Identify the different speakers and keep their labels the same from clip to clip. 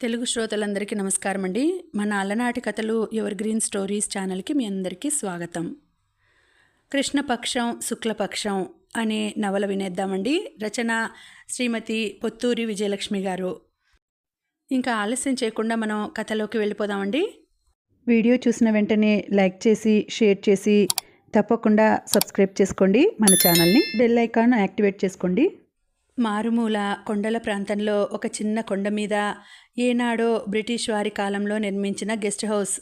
Speaker 1: తెలుగు శ్రోతలందరికీ నమస్కారం అండి. మన అలనాటి కథలు ఎవర్ గ్రీన్ స్టోరీస్ ఛానల్కి మీ అందరికీ స్వాగతం. కృష్ణపక్షం శుక్లపక్షం అనే నవల వినేద్దామండి. రచన శ్రీమతి పొత్తూరి విజయలక్ష్మి గారు. ఇంకా ఆలస్యం చేయకుండా మనం కథలోకి వెళ్ళిపోదామండి. వీడియో చూసిన వెంటనే లైక్ చేసి షేర్ చేసి తప్పకుండా సబ్స్క్రైబ్ చేసుకోండి. మన ఛానల్ని బెల్ ఐకాన్ యాక్టివేట్ చేసుకోండి. మారుమూల కొండల ప్రాంతంలో ఒక చిన్న కొండ మీద ఏనాడో బ్రిటిష్ వారి కాలంలో నిర్మించిన గెస్ట్ హౌస్.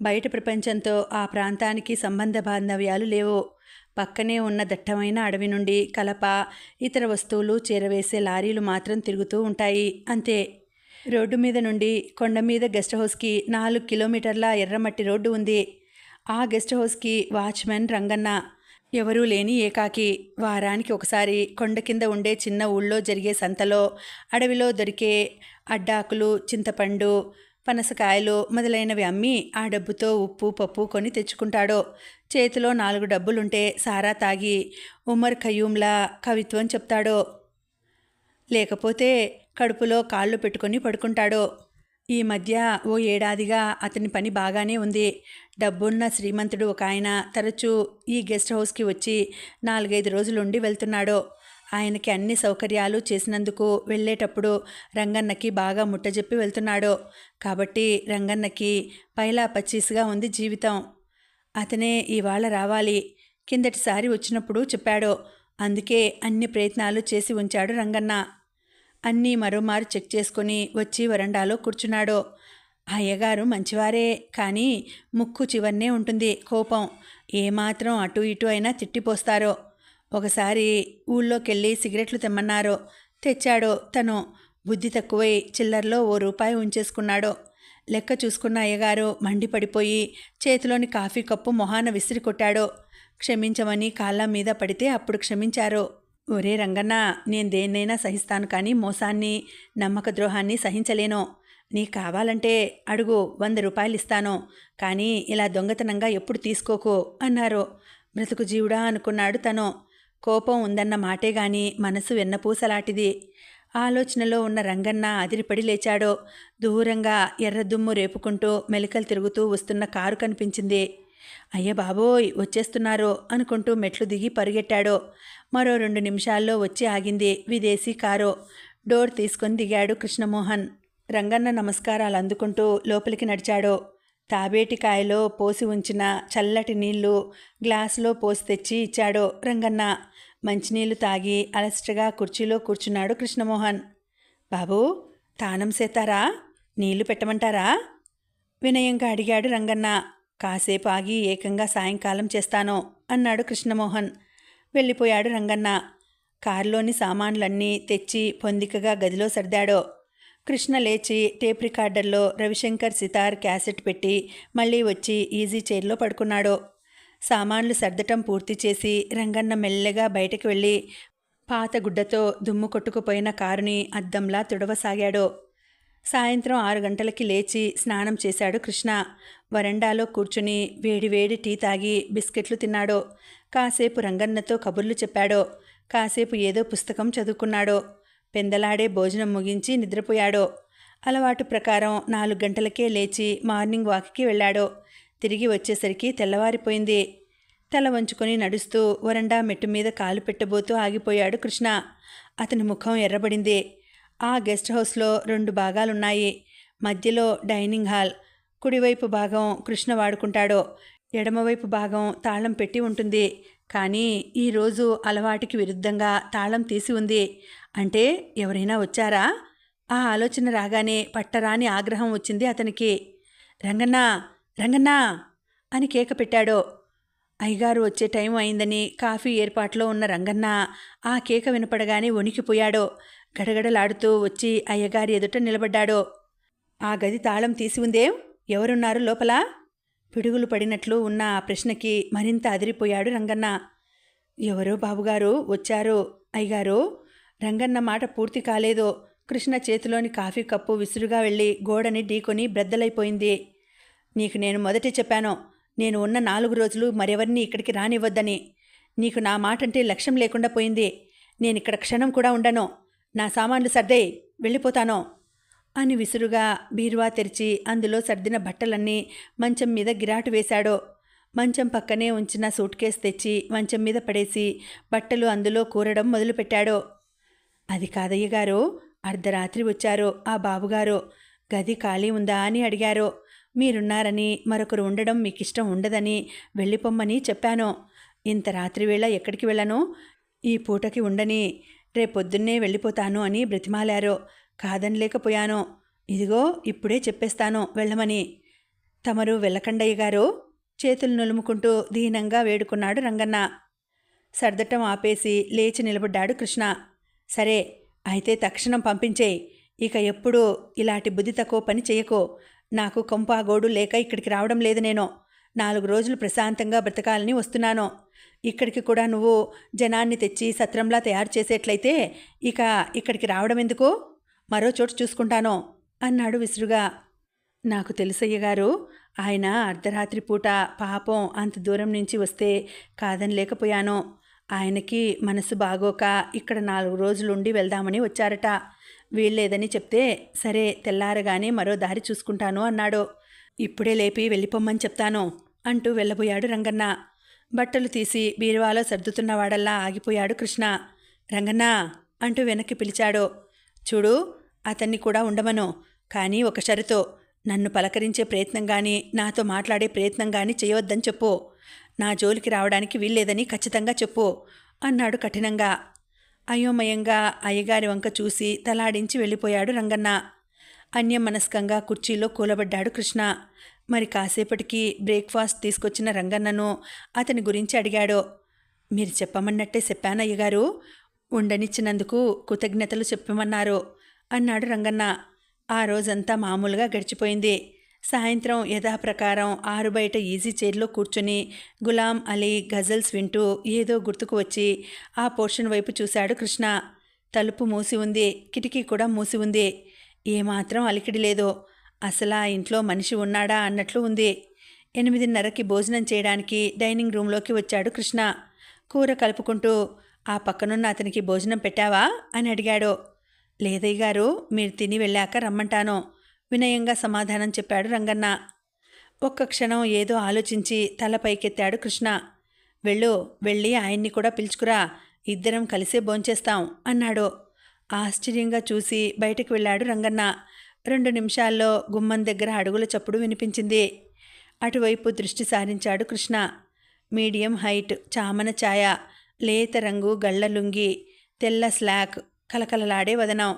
Speaker 1: బయట ప్రపంచంతో ఆ ప్రాంతానికి సంబంధ బాంధవ్యాలు లేవు. పక్కనే ఉన్న దట్టమైన అడవి నుండి కలప, ఇతర వస్తువులు చేరవేసే లారీలు మాత్రం తిరుగుతూ ఉంటాయి, అంతే. రోడ్డు మీద నుండి కొండ మీద గెస్ట్ హౌస్కి 4 కిలోమీటర్ల ఎర్రమట్టి రోడ్డు ఉంది. ఆ గెస్ట్ హౌస్కి వాచ్మెన్ రంగన్న. ఎవరూ లేని ఏకాకి. వారానికి ఒకసారి కొండ కింద ఉండే చిన్న ఊళ్ళో జరిగే సంతలో అడవిలో దొరికే అడ్డాకులు, చింతపండు, పనసకాయలు మొదలైనవి అమ్మి ఆ డబ్బుతో ఉప్పు పప్పు కొని తెచ్చుకుంటాడు. చేతిలో 4 డబ్బులుంటే సారా తాగి ఉమర్ ఖయ్యూమ్లా కవిత్వం చెప్తాడు. లేకపోతే కడుపులో కాళ్ళు పెట్టుకొని పడుకుంటాడు. ఈ మధ్య ఓ ఏడాదిగా అతని పని బాగానే ఉంది. డబ్బున్న శ్రీమంతుడు ఒక ఆయన తరచూ ఈ గెస్ట్ హౌస్కి వచ్చి 4-5 రోజులుండి వెళ్తున్నాడు. ఆయనకి అన్ని సౌకర్యాలు చేసినందుకు వెళ్ళేటప్పుడు రంగన్నకి బాగా ముట్టజెప్పి వెళ్తున్నాడు. కాబట్టి రంగన్నకి పైలా పచ్చీస్గా ఉంది జీవితం. అతనే ఇవాళ రావాలి. కిందటిసారి వచ్చినప్పుడు చెప్పాడు. అందుకే అన్ని ప్రయత్నాలు చేసి ఉంచాడు రంగన్న. అన్నీ మరోమారు చెక్ చేసుకుని వచ్చి వరండాలో కూర్చున్నాడు. అయ్యగారు మంచివారే, కానీ ముక్కు చివరనే ఉంటుంది కోపం. ఏమాత్రం అటు ఇటు అయినా తిట్టిపోస్తారో. ఒకసారి ఊళ్ళోకెళ్ళి సిగరెట్లు తెమ్మన్నారు. తెచ్చాడు తను. బుద్ధి తక్కువై చిల్లర్లో ₹1 ఉంచేసుకున్నాడు. లెక్క చూసుకున్న అయ్యగారు మండిపడిపోయి చేతిలోని కాఫీ కప్పు మొహాన విసిరి కొట్టాడు. క్షమించమని కాళ్ళ మీద పడితే అప్పుడు క్షమించారు. ఒరే రంగన్న, నేను దేన్నైనా సహిస్తాను, కానీ మోసాన్ని, నమ్మక ద్రోహాన్ని సహించలేను. నీకు కావాలంటే అడుగు, ₹100 ఇస్తాను, కానీ ఇలా దొంగతనంగా ఎప్పుడు తీసుకోకు అన్నారు. బ్రతుకు జీవుడా అనుకున్నాడు తను. కోపం ఉందన్న మాటే గాని మనసు వెన్నపూసలాంటిది. ఆలోచనలో ఉన్న రంగన్న అదిరిపడి లేచాడు. దూరంగా ఎర్రదుమ్ము రేపుకుంటూ మెలికలు తిరుగుతూ వస్తున్న కారు కనిపించింది. అయ్య బాబోయ్, వచ్చేస్తున్నారు అనుకుంటూ మెట్లు దిగి పరుగెట్టాడు. మరో 2 నిమిషాల్లో వచ్చి ఆగింది విదేశీ కారు. డోర్ తీసుకొని దిగాడు కృష్ణమోహన్. రంగన్న నమస్కారాలు అందుకుంటూ లోపలికి నడిచాడు. తాబేటికాయలో పోసి ఉంచిన చల్లటి నీళ్లు గ్లాసులో పోసి తెచ్చి ఇచ్చాడు రంగన్న. మంచినీళ్లు తాగి అలసటగా కుర్చీలో కూర్చున్నాడు కృష్ణమోహన్. బాబూ, తానం సేతారా? నీళ్లు పెట్టమంటారా? వినయంగా అడిగాడు రంగన్న. కాసేపు ఆగి ఏకంగా సాయంకాలం చేస్తాను అన్నాడు కృష్ణమోహన్. వెళ్ళిపోయాడు రంగన్న. కారులోని సామాన్లన్నీ తెచ్చి పొందికగా గదిలో సర్దాడు. కృష్ణ లేచి టేప్ రికార్డర్లో రవిశంకర్ సితార్ క్యాసెట్ పెట్టి మళ్ళీ వచ్చి ఈజీ చైర్లో పడుకున్నాడు. సామాన్లు సర్దటం పూర్తి చేసి రంగన్న మెల్లగా బయటకు వెళ్ళి పాత గుడ్డతో దుమ్ము కొట్టుకుపోయిన కారుని అద్దంలా తుడవసాగాడు. సాయంత్రం 6 గంటలకి లేచి స్నానం చేశాడు కృష్ణ. వరండాలో కూర్చుని వేడివేడి టీ తాగి బిస్కెట్లు తిన్నాడు. కాసేపు రంగన్నతో కబుర్లు చెప్పాడు. కాసేపు ఏదో పుస్తకం చదువుకున్నాడు. పెందలాడే భోజనం ముగించి నిద్రపోయాడు. అలవాటు ప్రకారం 4 గంటలకే లేచి మార్నింగ్ వాక్కి వెళ్ళాడు. తిరిగి వచ్చేసరికి తెల్లవారిపోయింది. తల వంచుకొని నడుస్తూ వరండా మెట్టు మీద కాలు పెట్టబోతూ ఆగిపోయాడు కృష్ణ. అతని ముఖం ఎర్రబడింది. ఆ గెస్ట్ హౌస్లో 2 భాగాలున్నాయి. మధ్యలో డైనింగ్ హాల్. కుడివైపు భాగం కృష్ణ వాడుకుంటాడు. ఎడమవైపు భాగం తాళం పెట్టి ఉంటుంది. కానీ ఈరోజు అలవాటుకి విరుద్ధంగా తాళం తీసి ఉంది. అంటే ఎవరైనా వచ్చారా? ఆ ఆలోచన రాగానే పట్టరాని ఆగ్రహం వచ్చింది అతనికి. రంగన్నా, రంగన్నా అని కేక పెట్టాడు. అయ్యగారు వచ్చే టైం అయిందని కాఫీ ఏర్పాట్లో ఉన్న రంగన్న ఆ కేక వినపడగానే వణికిపోయాడు. గడగడలాడుతూ వచ్చి అయ్యగారి ఎదుట నిలబడ్డాడు. ఆ గది తాళం తీసి ఉందేం? ఎవరున్నారు లోపల? పిడుగులు పడినట్లు ఉన్న ఆ ప్రశ్నకి మరింత అదిరిపోయాడు రంగన్న. ఎవరో బాబుగారు వచ్చారు అయ్యగారు. రంగన్న మాట పూర్తి కాలేదు. కృష్ణ చేతిలోని కాఫీ కప్పు విసురుగా వెళ్ళి గోడని ఢీకొని బ్రద్దలైపోయింది. నీకు నేను మొదటే చెప్పాను, నేను ఉన్న 4 రోజులు మరెవరిని ఇక్కడికి రానివ్వద్దని. నీకు నా మాటంటే లక్ష్యం లేకుండా పోయింది. నేనిక్కడ క్షణం కూడా ఉండను. నా సామాన్లు సర్దేయ్, వెళ్ళిపోతాను అని విసురుగా బీరువా తెరిచి అందులో సర్దిన బట్టలన్నీ మంచం మీద గిరాటు వేశాడు. మంచం పక్కనే ఉంచిన సూట్ కేసు తెచ్చి మంచం మీద పడేసి బట్టలు అందులో కూరడం మొదలుపెట్టాడు. అది కాదయ్య గారు, అర్ధరాత్రి వచ్చారు ఆ బాబుగారు. గది ఖాళీ ఉందా అని అడిగారు. మీరున్నారని, మరొకరు ఉండడం మీకిష్టం ఉండదని వెళ్ళిపోమ్మని చెప్పాను. ఇంత రాత్రివేళ ఎక్కడికి వెళ్ళను, ఈ పూటకి ఉండని, రేపొద్దున్నే వెళ్ళిపోతాను అని బ్రతిమాలారు. కాదనలేకపోయాను. ఇదిగో ఇప్పుడే చెప్పేస్తాను వెళ్ళమని. తమరు వెళ్ళకండయ్య గారు, చేతులు నులుముకుంటూ దీనంగా వేడుకున్నాడు రంగన్న. సర్దటం ఆపేసి లేచి నిలబడ్డాడు కృష్ణ. సరే అయితే తక్షణం పంపించేయి. ఇక ఎప్పుడూ ఇలాంటి బుద్ధి తక్కువ పని చేయకో. నాకు కొంపాగోడు లేక ఇక్కడికి రావడం లేదు. నేను 4 రోజులు ప్రశాంతంగా బ్రతకాలని వస్తున్నాను. ఇక్కడికి కూడా నువ్వు జనాన్ని తెచ్చి సత్రంలా తయారు చేసేట్లయితే ఇక ఇక్కడికి రావడం ఎందుకు? మరో చోటు చూసుకుంటాను అన్నాడు విసురుగా. నాకు తెలుసయ్యగారు, ఆయన అర్ధరాత్రి పూట పాపం అంత దూరం నుంచి వస్తే కాదనలేకపోయాను. ఆయనకి మనసు బాగోక ఇక్కడ 4 రోజులుండి వెళ్దామని వచ్చారట. వీల్లేదని చెప్తే సరే తెల్లారగానే మరో దారి చూసుకుంటాను అన్నాడు. ఇప్పుడే లేపి వెళ్ళిపోమ్మని చెప్తాను అంటూ వెళ్ళబోయాడు రంగన్న. బట్టలు తీసి బీరువాలో సర్దుతున్నవాడల్లా ఆగిపోయాడు కృష్ణ. రంగన్న అంటూ వెనక్కి పిలిచాడు. చూడు, అతన్ని కూడా ఉండమను, కానీ ఒక షరతో. నన్ను పలకరించే ప్రయత్నం కానీ నాతో మాట్లాడే ప్రయత్నం కానీ చేయవద్దని చెప్పు. నా జోలికి రావడానికి వీల్లేదని ఖచ్చితంగా చెప్పు అన్నాడు కఠినంగా. అయోమయంగా అయ్యగారి వంక చూసి తలాడించి వెళ్ళిపోయాడు రంగన్న. అన్యమనస్కంగా కుర్చీలో కూలబడ్డాడు కృష్ణ. మరి కాసేపటికి బ్రేక్ఫాస్ట్ తీసుకొచ్చిన రంగన్నను అతని గురించి అడిగాడు. మీరు చెప్పమన్నట్టే చెప్పానయ్యగారు, ఉండనిచ్చినందుకు కృతజ్ఞతలు చెప్పమన్నారు అన్నాడు రంగన్న. ఆ రోజంతా మామూలుగా గడిచిపోయింది. సాయంత్రం యథాప్రకారం 6 బయట ఈజీ చైర్లో కూర్చుని గులాం అలీ గజల్స్ వింటూ ఏదో గుర్తుకు వచ్చి ఆ పోర్షన్ వైపు చూశాడు కృష్ణ. తలుపు మూసి ఉంది, కిటికీ కూడా మూసి ఉంది. ఏమాత్రం అలికిడి లేదు. అసలు ఆ ఇంట్లో మనిషి ఉన్నాడా అన్నట్లు ఉంది. 8:30కి భోజనం చేయడానికి డైనింగ్ రూంలోకి వచ్చాడు కృష్ణ. కూర కలుపుకుంటూ ఆ పక్కనున్న అతనికి భోజనం పెట్టావా అని అడిగాడు. లేదయ్య గారు, మీరు తిని వెళ్ళాక రమ్మంటాను వినయంగా సమాధానం చెప్పాడు రంగన్న. ఒక్క క్షణం ఏదో ఆలోచించి తల పైకెత్తాడు కృష్ణ. వెళ్ళి ఆయన్ని కూడా పిలుచుకురా, ఇద్దరం కలిసే భోంచేస్తాం అన్నాడు. ఆశ్చర్యంగా చూసి బయటకు వెళ్ళాడు రంగన్న. 2 నిమిషాల్లో గుమ్మం దగ్గర అడుగుల చప్పుడు వినిపించింది. అటువైపు దృష్టి సారించాడు కృష్ణ. మీడియం హైట్, చామన ఛాయ, లేత రంగు గళ్ళ లుంగి, తెల్ల స్లాక్, కలకలలాడే వదనం,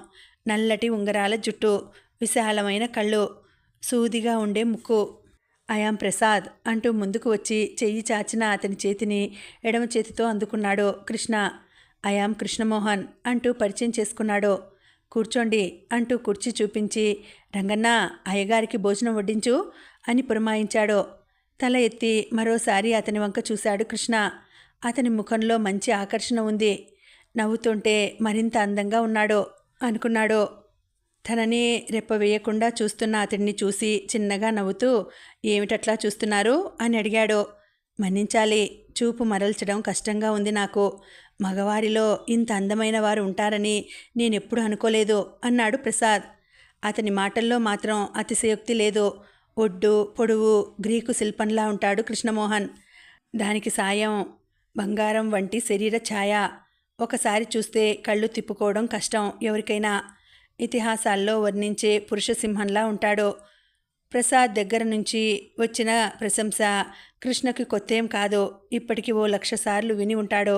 Speaker 1: నల్లటి ఉంగరాల జుట్టు, విశాలమైన కళ్ళు, సూదిగా ఉండే ముక్కు. ఐయామ్ ప్రసాద్ అంటూ ముందుకు వచ్చి చెయ్యి చాచిన అతని చేతిని ఎడమ చేతితో అందుకున్నాడు కృష్ణ. ఐయామ్ కృష్ణమోహన్ అంటూ పరిచయం చేసుకున్నాడు. కూర్చోండి అంటూ కుర్చీ చూపించి రంగన్న, అయ్యగారికి భోజనం వడ్డించు అని పురమాయించాడు. తల ఎత్తి మరోసారి అతని వంక చూశాడు కృష్ణ. అతని ముఖంలో మంచి ఆకర్షణ ఉంది. నవ్వుతుంటే మరింత అందంగా ఉన్నాడు అనుకున్నాడు. తనని రెప్పవేయకుండా చూస్తున్న అతడిని చూసి చిన్నగా నవ్వుతూ ఏమిటట్లా చూస్తున్నారు అని అడిగాడు. మన్నించాలి, చూపు మరల్చడం కష్టంగా ఉంది నాకు. మగవారిలో ఇంత అందమైన వారు ఉంటారని నేనెప్పుడు అనుకోలేదు అన్నాడు ప్రసాద్. అతని మాటల్లో మాత్రం అతిశయోక్తి లేదు. ఒడ్డు పొడువు గ్రీకు శిల్పంలా ఉంటాడు కృష్ణమోహన్. దానికి సాయం బంగారం వంటి శరీర ఛాయ. ఒకసారి చూస్తే కళ్ళు తిప్పుకోవడం కష్టం ఎవరికైనా. ఇతిహాసాల్లో వర్ణించే పురుషసింహంలా ఉంటాడు. ప్రసాద్ దగ్గర నుంచి వచ్చిన ప్రశంస కృష్ణకి కొత్తేం కాదు. ఇప్పటికి 1,00,000 సార్లు విని ఉంటాడు.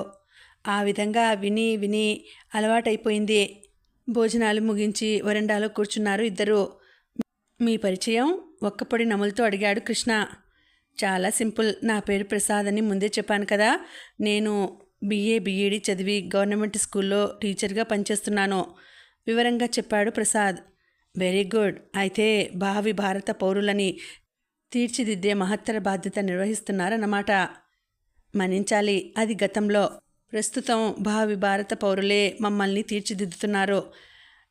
Speaker 1: ఆ విధంగా విని విని అలవాటైపోయింది. భోజనాలు ముగించి వరండాలో కూర్చున్నారు ఇద్దరు. మీ పరిచయం ఒక్కపొడి నములుతో అడిగాడు కృష్ణ. చాలా సింపుల్. నా పేరు ప్రసాద్ అని ముందే చెప్పాను కదా. నేను BA BEd చదివి గవర్నమెంట్ స్కూల్లో టీచర్గా పనిచేస్తున్నాను వివరంగా చెప్పాడు ప్రసాద్. Very good. అయితే భావి భారత పౌరులని తీర్చిదిద్దే మహత్తర బాధ్యత నిర్వహిస్తున్నారన్నమాట. మన్నించాలి, అది గతంలో. ప్రస్తుతం భావి భారత పౌరులే మమ్మల్ని తీర్చిదిద్దుతున్నారు.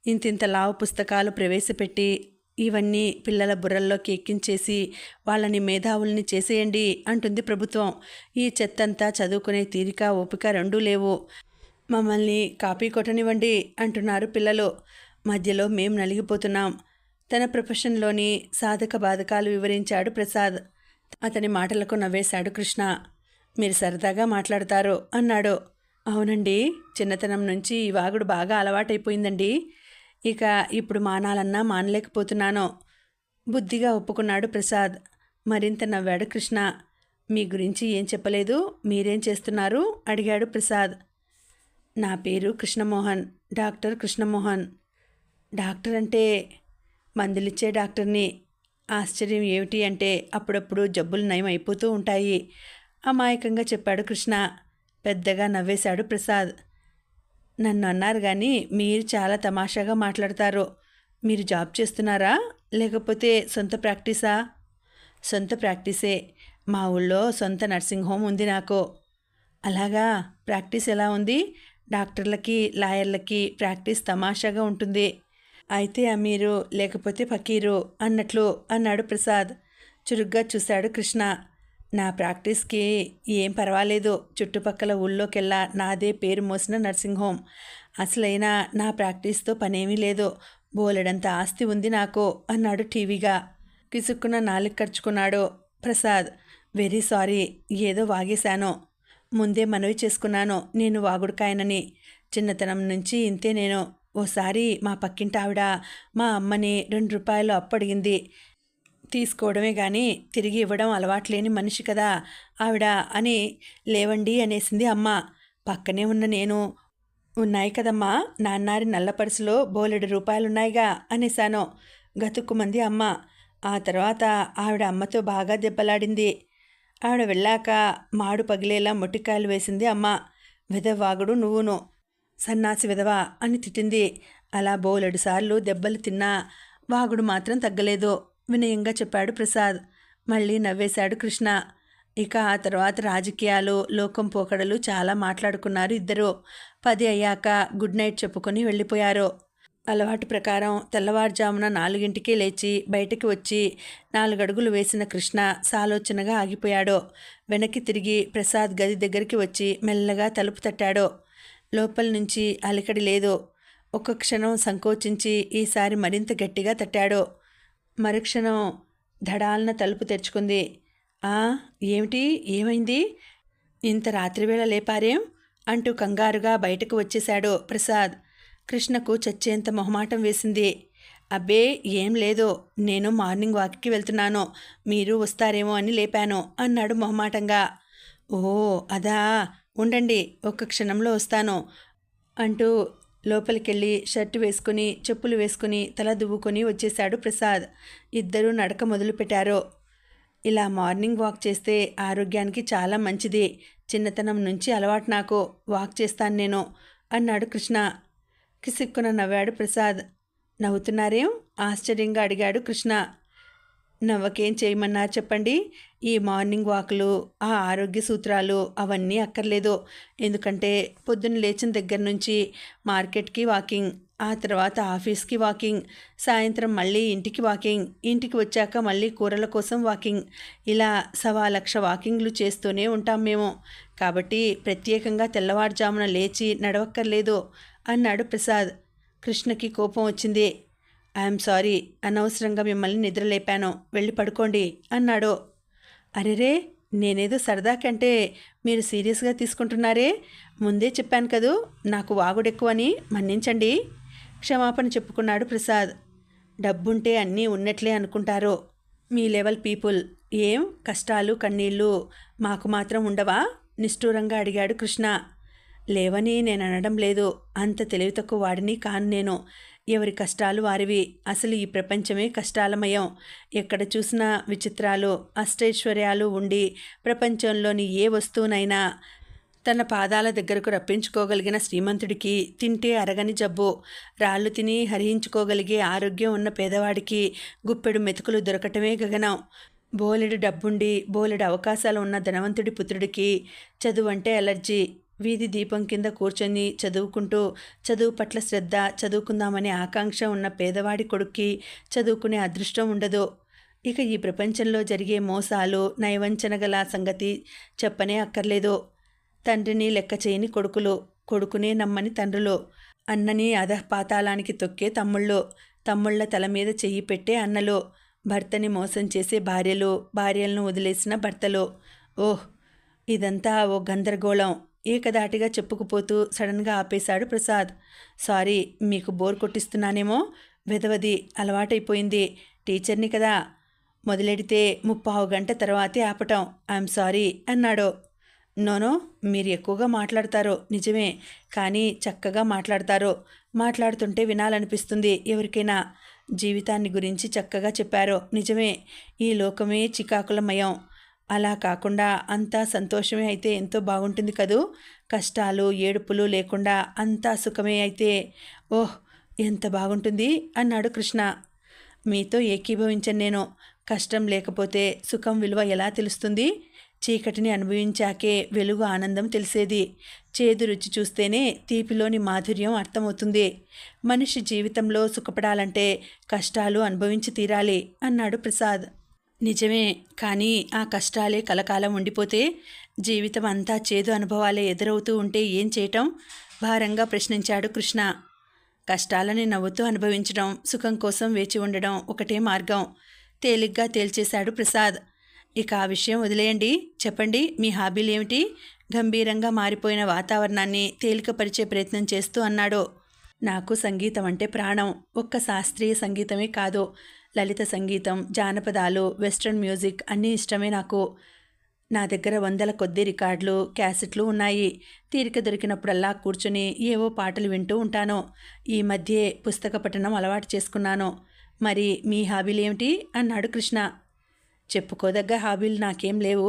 Speaker 1: ఇంతింత లావు పుస్తకాలు ప్రవేశపెట్టి ఇవన్నీ పిల్లల బుర్రల్లోకి ఎక్కించేసి వాళ్ళని మేధావుల్ని చేసేయండి అంటుంది ప్రభుత్వం. ఈ చెత్తంతా చదువుకునే తీరిక ఓపిక రెండూ లేవు. మమ్మల్ని కాపీ కొట్టనివ్వండి అంటున్నారు పిల్లలు. మధ్యలో మేం నలిగిపోతున్నాం. తన ప్రొఫెషన్లోని సాధక బాధకాలు వివరించాడు ప్రసాద్. అతని మాటలకు నవ్వేశాడు కృష్ణ. మీరు సరదాగా మాట్లాడతారు అన్నాడు. అవునండి, చిన్నతనం నుంచి ఈ వాగుడు బాగా అలవాటైపోయిందండి. ఇక ఇప్పుడు మానాలన్నా మానలేకపోతున్నాను, బుద్ధిగా ఒప్పుకున్నాడు ప్రసాద్. మరింత నవ్వాడు కృష్ణ. మీ గురించి ఏం చెప్పలేదు, మీరేం చేస్తున్నారు అడిగాడు ప్రసాద్. నా పేరు కృష్ణమోహన్, డాక్టర్ కృష్ణమోహన్. డాక్టర్ అంటే? మందులిచ్చే డాక్టర్ని. ఆశ్చర్యం ఏమిటి అంటే అప్పుడప్పుడు జబ్బులు నయం అయిపోతూ ఉంటాయి, అమాయకంగా చెప్పాడు కృష్ణ. పెద్దగా నవ్వేశాడు ప్రసాద్. నన్ను అన్నారు కానీ మీరు చాలా తమాషాగా మాట్లాడతారు. మీరు జాబ్ చేస్తున్నారా, లేకపోతే సొంత ప్రాక్టీసా? సొంత ప్రాక్టీసే. మా ఊళ్ళో సొంత నర్సింగ్ హోమ్ ఉంది నాకు. అలాగా, ప్రాక్టీస్ ఎలా ఉంది? డాక్టర్లకి లాయర్లకి ప్రాక్టీస్ తమాషాగా ఉంటుంది. అయితే అమీరు లేకపోతే ఫకీరు అన్నట్లు అన్నాడు ప్రసాద్. చురుగ్గా చూశాడు కృష్ణ. నా ప్రాక్టీస్కి ఏం పర్వాలేదు, చుట్టుపక్కల ఊళ్ళోకెల్లా నాదే పేరు మోసిన నర్సింగ్ హోమ్. అసలైనా నా ప్రాక్టీస్తో పనేమీ లేదు, బోలెడంత ఆస్తి ఉంది నాకు అన్నాడు టీవీగా. కిసుక్కున నాలుగు ఖర్చుకున్నాడు ప్రసాద్. వెరీ సారీ, ఏదో వాగేశాను. ముందే మనవి చేసుకున్నాను నేను వాగుడుకాయనని. చిన్నతనం నుంచి ఇంతే నేను. ఓసారి మా పక్కింటి ఆవిడ మా అమ్మని 2 రూపాయలు అప్పు అడిగింది. తీసుకోవడమే కానీ తిరిగి ఇవ్వడం అలవాట్లేని మనిషి కదా ఆవిడ అని లేవండి అనేసింది అమ్మ. పక్కనే ఉన్న నేను, ఉన్నాయి కదమ్మా నాన్నారి నల్ల పర్సులో బోలెడు రూపాయలున్నాయిగా అనేశాను. గతుక్కుమంది అమ్మ. ఆ తర్వాత ఆవిడ అమ్మతో బాగా దెబ్బలాడింది. ఆవిడ వెళ్ళాక మాడు పగిలేలా మొట్టికాయలు వేసింది అమ్మ. విధవాగుడు నువ్వును, సన్నాసి విధవా అని తిట్టింది. అలా బోలెడు సార్లు దెబ్బలు తిన్నా వాగుడు మాత్రం తగ్గలేదు, వినయంగా చెప్పాడు ప్రసాద్. మళ్ళీ నవ్వేశాడు కృష్ణ. ఇక ఆ తర్వాత రాజకీయాలు, లోకం పోకడలు చాలా మాట్లాడుకున్నారు ఇద్దరు. 10 అయ్యాక గుడ్ నైట్ చెప్పుకొని వెళ్ళిపోయారు. అలవాటు ప్రకారం తెల్లవారుజామున 4ంటికే లేచి బయటికి వచ్చి 4 అడుగులు వేసిన కృష్ణ సాలోచనగా ఆగిపోయాడు. వెనక్కి తిరిగి ప్రసాద్ గది దగ్గరికి వచ్చి మెల్లగా తలుపు తట్టాడు. లోపల నుంచి అలికడి లేదు. ఒక్క క్షణం సంకోచించి ఈసారి మరింత గట్టిగా తట్టాడు. మరుక్షణం ధడాలన తలుపు తెరుచుకుంది. ఏమిటి, ఏమైంది? ఇంత రాత్రివేళ లేపారేం అంటూ కంగారుగా బయటకు వచ్చేశాడు ప్రసాద్. కృష్ణకు చచ్చేంత మొహమాటం వేసింది. అబ్బే ఏం లేదు, నేను మార్నింగ్ వాక్కి వెళ్తున్నాను, మీరు వస్తారేమో అని లేపాను అన్నాడు మొహమాటంగా. ఓ అదా, ఉండండి ఒక్క క్షణంలో వస్తాను అంటూ లోపలికెళ్ళి షర్టు వేసుకుని చెప్పులు వేసుకుని తల దువ్వుకొని వచ్చేశాడు ప్రసాద్. ఇద్దరూ నడక మొదలుపెట్టారు. ఇలా మార్నింగ్ వాక్ చేస్తే ఆరోగ్యానికి చాలా మంచిది. చిన్నతనం నుంచి అలవాటు నాకు, వాక్ చేస్తాను నేను అన్నాడు కృష్ణ. కిసిక్కున నవ్వాడు ప్రసాద్. నవ్వుతున్నారేం ఆశ్చర్యంగా అడిగాడు కృష్ణ. నవ్వకేం చేయమన్నారు చెప్పండి. ఈ మార్నింగ్ వాకులు, ఆ ఆరోగ్య సూత్రాలు అవన్నీ అక్కర్లేదు. ఎందుకంటే పొద్దున్న లేచిన దగ్గర నుంచి మార్కెట్కి వాకింగ్, ఆ తర్వాత ఆఫీస్కి వాకింగ్, సాయంత్రం మళ్ళీ ఇంటికి వాకింగ్, ఇంటికి వచ్చాక మళ్ళీ కూరల కోసం వాకింగ్, ఇలా 1,00,000 వాకింగ్లు చేస్తూనే ఉంటాం మేము. కాబట్టి ప్రత్యేకంగా తెల్లవారుజామున లేచి నడవక్కర్లేదు అన్నాడు ప్రసాద్. కృష్ణకి కోపం వచ్చింది. ఐఎమ్ సారీ, అనవసరంగా మిమ్మల్ని నిద్రలేపాను, వెళ్ళి పడుకోండి అన్నాడు. అరెరే, నేనేదో సరదా కంటే మీరు సీరియస్గా తీసుకుంటున్నారే. ముందే చెప్పాను కదూ నాకు వాగుడెక్కువని, మన్నించండి. క్షమాపణ చెప్పుకున్నాడు ప్రసాద్. డబ్బుంటే అన్నీ ఉన్నట్లే అనుకుంటారు మీ లెవెల్ పీపుల్. ఏం కష్టాలు కన్నీళ్ళు మాకు మాత్రం ఉండవా? నిష్ఠూరంగా అడిగాడు కృష్ణ. లేవని నేను అనడం లేదు, అంత తెలివి తక్కువ వాడిని కాను నేను. ఎవరి కష్టాలు వారివి. అసలు ఈ ప్రపంచమే కష్టాలమయం. ఎక్కడ చూసినా విచిత్రాలు, అష్టైశ్వర్యాలు ఉండి ప్రపంచంలోని ఏ వస్తువునైనా తన పాదాల దగ్గరకు రప్పించుకోగలిగిన శ్రీమంతుడికి తింటే అరగని జబ్బు, రాళ్ళు తిని హరించుకోగలిగే ఆరోగ్యం ఉన్న పేదవాడికి గుప్పెడు మెతుకులు దొరకటమే గగనం. బోలెడు డబ్బుండి బోలెడు అవకాశాలు ఉన్న ధనవంతుడి పుత్రుడికి చదువు అంటే అలర్జీ. వీధి దీపం కింద కూర్చొని చదువుకుంటూ చదువు పట్ల శ్రద్ధ, చదువుకుందామనే ఆకాంక్ష ఉన్న పేదవాడి కొడుక్కి చదువుకునే అదృష్టం ఉండదు. ఇక ఈ ప్రపంచంలో జరిగే మోసాలు, నయవంచన గల సంగతి చెప్పనే అక్కర్లేదు. తండ్రిని లెక్క చేయని కొడుకులు, కొడుకునే నమ్మని తండ్రులు, అన్నని అధపాతాళానికి తొక్కే తమ్ముళ్ళు, తమ్ముళ్ల తల మీద చెయ్యి పెట్టే అన్నలు, భర్తని మోసం చేసే భార్యలు, భార్యలను వదిలేసిన భర్తలు. ఓహ్, ఇదంతా ఓ గందరగోళం. ఏకదాటిగా చెప్పుకుపోతూ సడన్గా ఆపేశాడు ప్రసాద్. సారీ, మీకు బోర్ కొట్టిస్తున్నానేమో. వెధవది అలవాటైపోయింది. టీచర్ని కదా, మొదలెడితే 30 గంట తర్వాతే ఆపటం. ఐఎమ్ సారీ అన్నాడు. నోనో, మీరు ఎక్కువగా మాట్లాడతారు నిజమే, కానీ చక్కగా మాట్లాడతారు. మాట్లాడుతుంటే వినాలనిపిస్తుంది ఎవరికైనా. జీవితాన్ని గురించి చక్కగా చెప్పారు నిజమే. ఈ లోకమే చికాకులమయం. అలా కాకుండా అంతా సంతోషమే అయితే ఎంతో బాగుంటుంది కదూ. కష్టాలు ఏడుపులు లేకుండా అంతా సుఖమే అయితే ఓహ్, ఎంత బాగుంటుంది అన్నాడు కృష్ణ. మీతో ఏకీభవించను నేను. కష్టం లేకపోతే సుఖం విలువ ఎలా తెలుస్తుంది? చీకటిని అనుభవించాకే వెలుగు ఆనందం తెలిసేది. చేదు రుచి చూస్తేనే తీపిలోని మాధుర్యం అర్థమవుతుంది. మనిషి జీవితంలో సుఖపడాలంటే కష్టాలు అనుభవించి తీరాలి అన్నాడు ప్రసాద్. నిజమే, కానీ ఆ కష్టాలే కలకాలం ఉండిపోతే జీవితం అంతా చేదు అనుభవాలే ఎదురవుతూ ఉంటే ఏం చేయటం? భారంగా ప్రశ్నించాడు కృష్ణ. కష్టాలని నవ్వుతూ అనుభవించడం, సుఖం కోసం వేచి ఉండడం ఒకటే మార్గం, తేలిగ్గా తేల్చేశాడు ప్రసాద్. ఇక ఆ విషయం వదిలేయండి. చెప్పండి, మీ హాబీలేమిటి? గంభీరంగా మారిపోయిన వాతావరణాన్ని తేలికపరిచే ప్రయత్నం చేస్తూ అన్నాడు. నాకు సంగీతం అంటే ప్రాణం. ఒక్క శాస్త్రీయ సంగీతమే కాదు, లలిత సంగీతం, జానపదాలు, వెస్ట్రన్ మ్యూజిక్ అన్నీ ఇష్టమే నాకు. నా దగ్గర 100ల కొద్దీ రికార్డులు, క్యాసెట్లు ఉన్నాయి. తీరిక దొరికినప్పుడల్లా కూర్చుని ఏవో పాటలు వింటూ ఉంటాను. ఈ మధ్యే పుస్తక పఠనం అలవాటు చేసుకున్నాను. మరి మీ హాబీలేమిటి అన్నాడు కృష్ణ. చెప్పుకోదగ్గ హాబీలు నాకేం లేవు.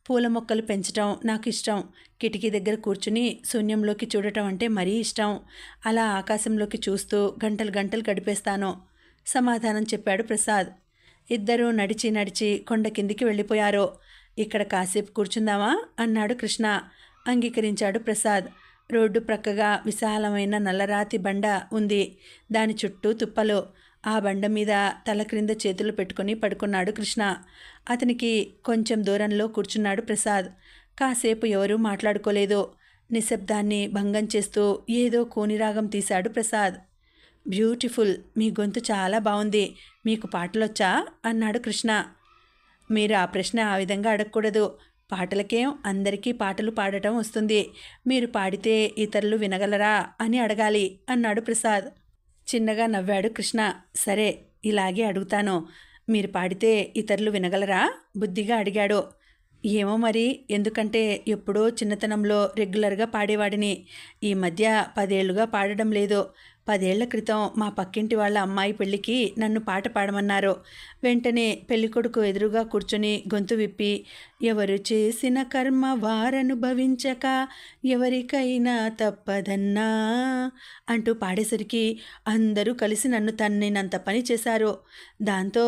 Speaker 1: పూల మొక్కలు పెంచటం నాకు ఇష్టం. కిటికీ దగ్గర కూర్చుని శూన్యంలోకి చూడటం అంటే మరీ ఇష్టం. అలా ఆకాశంలోకి చూస్తూ గంటలు గంటలు గడిపేస్తాను సమాధానం చెప్పాడు ప్రసాద్. ఇద్దరూ నడిచి నడిచి కొండ కిందికి వెళ్ళిపోయారు. ఇక్కడ కాసేపు కూర్చుందామా అన్నాడు కృష్ణ. అంగీకరించాడు ప్రసాద్. రోడ్డు ప్రక్కగా విశాలమైన నల్లరాతి బండ ఉంది. దాని చుట్టూ తుప్పలు. ఆ బండ మీద తల క్రింద చేతులు పెట్టుకుని పడుకున్నాడు కృష్ణ. అతనికి కొంచెం దూరంలో కూర్చున్నాడు ప్రసాద్. కాసేపు ఎవరూ మాట్లాడుకోలేదు. నిశ్శబ్దాన్ని భంగం చేస్తూ ఏదో కూనిరాగం తీశాడు ప్రసాద్. బ్యూటిఫుల్, మీ గొంతు చాలా బాగుంది. మీకు పాటలొచ్చా అన్నాడు కృష్ణ. మీరు ఆ ప్రశ్న ఆ విధంగా అడగకూడదు. పాటలకేం, అందరికీ పాటలు పాడటం వస్తుంది. మీరు పాడితే ఇతరులు వినగలరా అని అడగాలి అన్నాడు ప్రసాద్. చిన్నగా నవ్వాడు కృష్ణ. సరే, ఇలాగే అడుగుతాను. మీరు పాడితే ఇతరులు వినగలరా? బుద్ధిగా అడిగాడు. ఏమో మరి, ఎందుకంటే ఎప్పుడో చిన్నతనంలో రెగ్యులర్గా పాడేవాడిని. ఈ మధ్య 10 ఏళ్లుగా పాడడం లేదు. 10 ఏళ్ల క్రితం మా పక్కింటి వాళ్ళ అమ్మాయి పెళ్ళికి నన్ను పాట పాడమన్నారు. వెంటనే పెళ్ళికొడుకు ఎదురుగా కూర్చొని గొంతు విప్పి, ఎవరు చేసిన కర్మ వారనుభవించక ఎవరికైనా తప్పదన్నా అంటూ పాడేసరికి అందరూ కలిసి నన్ను తన్నినంత పని చేశారు. దాంతో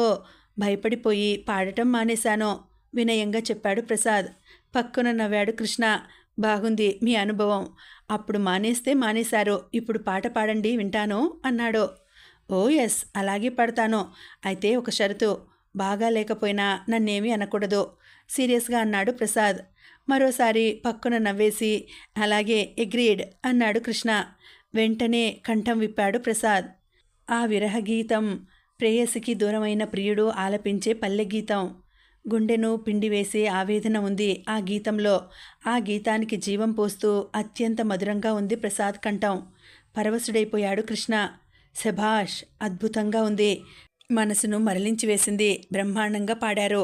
Speaker 1: భయపడిపోయి పాడటం మానేశాను వినయంగా చెప్పాడు ప్రసాద్. పక్కున నవ్వాడు కృష్ణ. బాగుంది మీ అనుభవం. అప్పుడు మానేస్తే మానేశారు, ఇప్పుడు పాట పాడండి వింటాను అన్నాడు. ఓ ఎస్, అలాగే పాడతాను. అయితే ఒక షరతు, బాగా లేకపోయినా నన్నేమీ అనకూడదు సీరియస్గా అన్నాడు ప్రసాద్. మరోసారి పక్కున నవ్వేసి అలాగే ఎగ్రీడ్ అన్నాడు కృష్ణ. వెంటనే కంఠం విప్పాడు ప్రసాద్. ఆ విరహ గీతం ప్రేయసికి దూరమైన ప్రియుడు ఆలపించే పల్లె గీతం. గుండెను పిండివేసే ఆవేదన ఉంది ఆ గీతంలో. ఆ గీతానికి జీవం పోస్తూ అత్యంత మధురంగా ఉంది ప్రసాద్ కంఠం. పరవశుడైపోయాడు కృష్ణ. శభాష్, అద్భుతంగా ఉంది. మనసును మరలించి వేసింది. బ్రహ్మాండంగా పాడారు.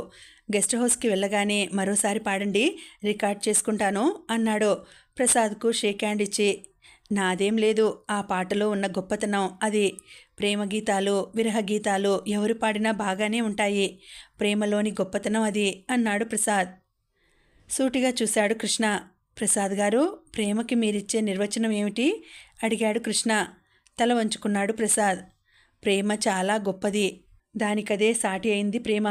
Speaker 1: గెస్ట్ హౌస్కి వెళ్ళగానే మరోసారి పాడండి, రికార్డ్ చేసుకుంటాను అన్నాడు ప్రసాద్కు షేక్ హ్యాండ్ ఇచ్చి. నాదేం లేదు, ఆ పాటలో ఉన్న గొప్పతనం అది. ప్రేమ గీతాలు, విరహ గీతాలు ఎవరు పాడినా బాగానే ఉంటాయి. ప్రేమలోని గొప్పతనం అది అన్నాడు ప్రసాద్. సూటిగా చూశాడు కృష్ణ. ప్రసాద్ గారు, ప్రేమకి మీరిచ్చే నిర్వచనం ఏమిటి అడిగాడు కృష్ణ. తల వంచుకున్నాడు ప్రసాద్. ప్రేమ చాలా గొప్పది. దానికదే సాటి అయింది ప్రేమ.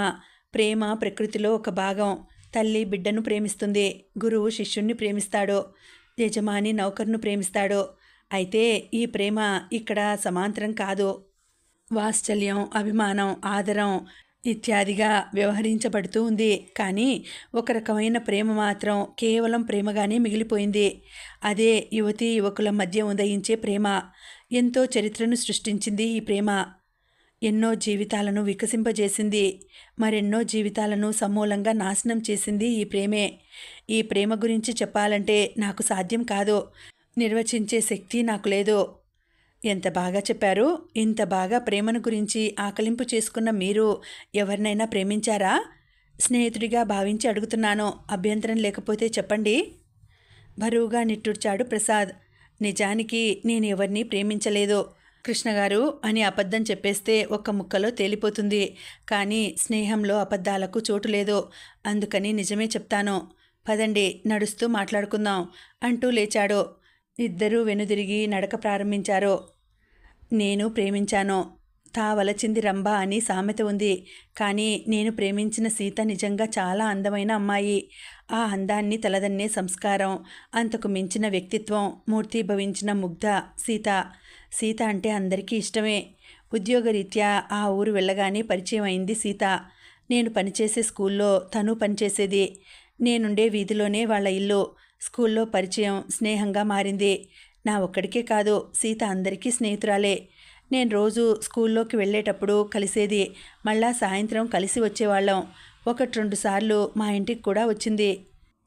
Speaker 1: ప్రేమ ప్రకృతిలో ఒక భాగం. తల్లి బిడ్డను ప్రేమిస్తుంది, గురువు శిష్యుణ్ణి ప్రేమిస్తాడు, యజమాని నౌకర్ను ప్రేమిస్తాడు. అయితే ఈ ప్రేమ ఇక్కడ సమాంతరం కాదు. వాత్సల్యం, అభిమానం, ఆదరం ఇత్యాదిగా వ్యవహరించబడుతూ ఉంది. కానీ ఒక రకమైన ప్రేమ మాత్రం కేవలం ప్రేమగానే మిగిలిపోయింది. అదే యువతీ యువకుల మధ్య ఉదయించే ప్రేమ. ఎంతో చరిత్రను సృష్టించింది ఈ ప్రేమ. ఎన్నో జీవితాలను వికసింపజేసింది, మరెన్నో జీవితాలను సమూలంగా నాశనం చేసింది ఈ ప్రేమే. ఈ ప్రేమ గురించి చెప్పాలంటే నాకు సాధ్యం కాదు, నిర్వచించే శక్తి నాకు లేదు. ఎంత బాగా చెప్పారు. ఇంత బాగా ప్రేమను గురించి ఆకలింపు చేసుకున్న మీరు ఎవరినైనా ప్రేమించారా? స్నేహితుడిగా భావించి అడుగుతున్నాను, అభ్యంతరం లేకపోతే చెప్పండి. బరువుగా నిట్టూర్చాడు ప్రసాద్. నిజానికి నేను ఎవరినీ ప్రేమించలేదు కృష్ణగారు అని అబద్ధం చెప్పేస్తే ఒక్క ముక్కలో తేలిపోతుంది. కానీ స్నేహంలో అబద్ధాలకు చోటు లేదు. అందుకని నిజమే చెప్తాను. పదండి, నడుస్తూ మాట్లాడుకుందాం అంటూ లేచాడు. ఇద్దరూ వెనుదిరిగి నడక ప్రారంభించారు. నేను ప్రేమించాను. తా వలచింది రంభ అని సామెత ఉంది. కానీ నేను ప్రేమించిన సీత నిజంగా చాలా అందమైన అమ్మాయి. ఆ అందాన్ని తలదన్నే సంస్కారం, అంతకు మించిన వ్యక్తిత్వం మూర్తీభవించిన ముగ్ధ సీత. సీత అంటే అందరికీ ఇష్టమే. ఉద్యోగరీత్యా ఆ ఊరు వెళ్ళగానే పరిచయం అయింది సీత. నేను పనిచేసే స్కూల్లో తను పనిచేసేది. నేనుండే వీధిలోనే వాళ్ళ ఇల్లు. స్కూల్లో పరిచయం స్నేహంగా మారింది. నా ఒక్కడికే కాదు, సీత అందరికీ స్నేహితురాలే. నేను రోజు స్కూల్లోకి వెళ్ళేటప్పుడు కలిసేది. మళ్ళా సాయంత్రం కలిసి వచ్చేవాళ్ళం. 1-2 సార్లు మా ఇంటికి కూడా వచ్చింది.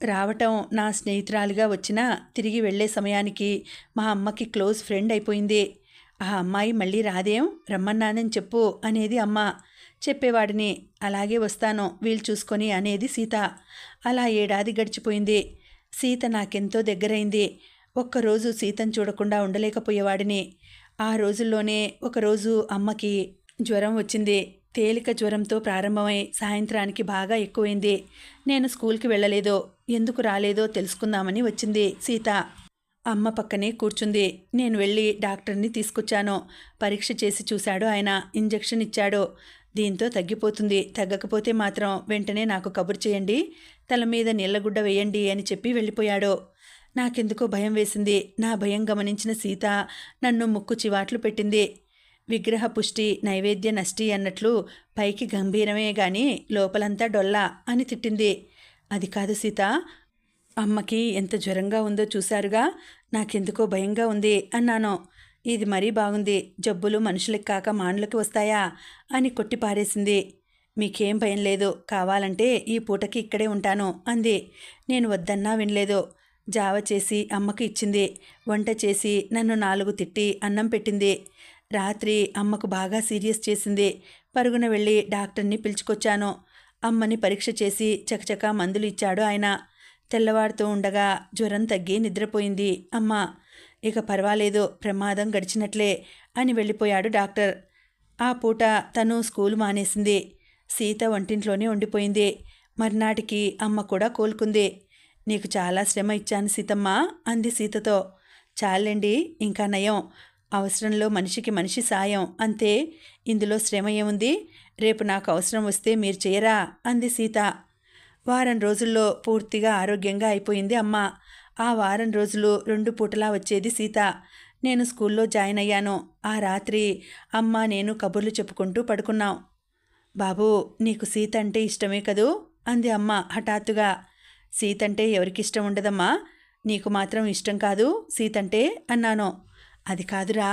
Speaker 1: రావటం నా స్నేహితురాలిగా వచ్చినా తిరిగి వెళ్ళే సమయానికి మా అమ్మకి క్లోజ్ ఫ్రెండ్ అయిపోయింది. ఆ అమ్మాయి మళ్ళీ రాదేం, రమ్మన్నానని చెప్పు అనేది అమ్మ. చెప్పేవాడిని, అలాగే వస్తాను వీలు చూసుకొని అనేది సీత. అలా ఏడాది గడిచిపోయింది. సీత నాకెంతో దగ్గరైంది. ఒక్కరోజు సీతను చూడకుండా ఉండలేకపోయేవాడిని. ఆ రోజుల్లోనే ఒకరోజు అమ్మకి జ్వరం వచ్చింది. తేలిక జ్వరంతో ప్రారంభమై సాయంత్రానికి బాగా ఎక్కువైంది. నేను స్కూల్కి వెళ్ళలేదో, ఎందుకు రాలేదో తెలుసుకుందామని వచ్చింది సీత. అమ్మ పక్కనే కూర్చుంది. నేను వెళ్ళి డాక్టర్ని తీసుకొచ్చాను. పరీక్ష చేసి చూశాడు ఆయన. ఇంజెక్షన్ ఇచ్చాడు. దీంతో తగ్గిపోతుంది, తగ్గకపోతే మాత్రం వెంటనే నాకు కబురు చేయండి, తల మీద నీళ్లగుడ్డ వేయండి అని చెప్పి వెళ్ళిపోయాడు. నాకెందుకో భయం వేసింది. నా భయం గమనించిన సీత నన్ను ముక్కు చివాట్లు పెట్టింది. విగ్రహ పుష్టి నైవేద్య నష్టి అన్నట్లు పైకి గంభీరమే గాని లోపలంతా డొల్లా అని తిట్టింది. అది కాదు సీత, అమ్మకి ఎంత జ్వరంగా ఉందో చూశారుగా, నాకెందుకో భయంగా ఉంది అన్నాను. ఇది మరీ బాగుంది, జబ్బులు మనుషులకి కాక మానులకి వస్తాయా అని కొట్టి పారేసింది. మీకేం భయం లేదు, కావాలంటే ఈ పూటకి ఇక్కడే ఉంటాను అంది. నేను వద్దన్నా వినలేదు. జావ చేసి అమ్మకి ఇచ్చింది. వంట చేసి నన్ను 4 తిట్టి అన్నం పెట్టింది. రాత్రి అమ్మకు బాగా సీరియస్ చేసింది. పరుగున వెళ్ళి డాక్టర్ని పిలుచుకొచ్చాను. అమ్మని పరీక్ష చేసి చకచకా మందులు ఇచ్చాడు ఆయన. తెల్లవాడుతూ ఉండగా జ్వరం తగ్గి నిద్రపోయింది అమ్మ. ఇక పర్వాలేదు, ప్రమాదం గడిచినట్లే అని వెళ్ళిపోయాడు డాక్టర్. ఆ పూట తను స్కూలు మానేసింది. సీత వంటింట్లోనే ఉండిపోయింది. మర్నాటికి అమ్మ కూడా కోలుకుంది. నీకు చాలా శ్రమ ఇచ్చాను సీతమ్మ అంది సీతతో. చాలండి, ఇంకా నయం. అవసరంలో మనిషికి మనిషి సాయం అంతే, ఇందులో శ్రమ ఏముంది? రేపు నాకు అవసరం వస్తే మీరు చేయరా అంది సీత. వారం రోజుల్లో పూర్తిగా ఆరోగ్యంగా అయిపోయింది అమ్మ. ఆ వారం రోజులు 2 పూటలా వచ్చేది సీత. నేను స్కూల్లో జాయిన్ అయ్యాను. ఆ రాత్రి అమ్మ నేను కబుర్లు చెప్పుకుంటూ పడుకున్నాం. బాబూ, నీకు సీత అంటే ఇష్టమే కదూ అంది అమ్మ హఠాత్తుగా. సీతంటే ఎవరికిష్టం ఉండదమ్మా, నీకు మాత్రం ఇష్టం కాదు సీతంటే అన్నాను. అది కాదురా,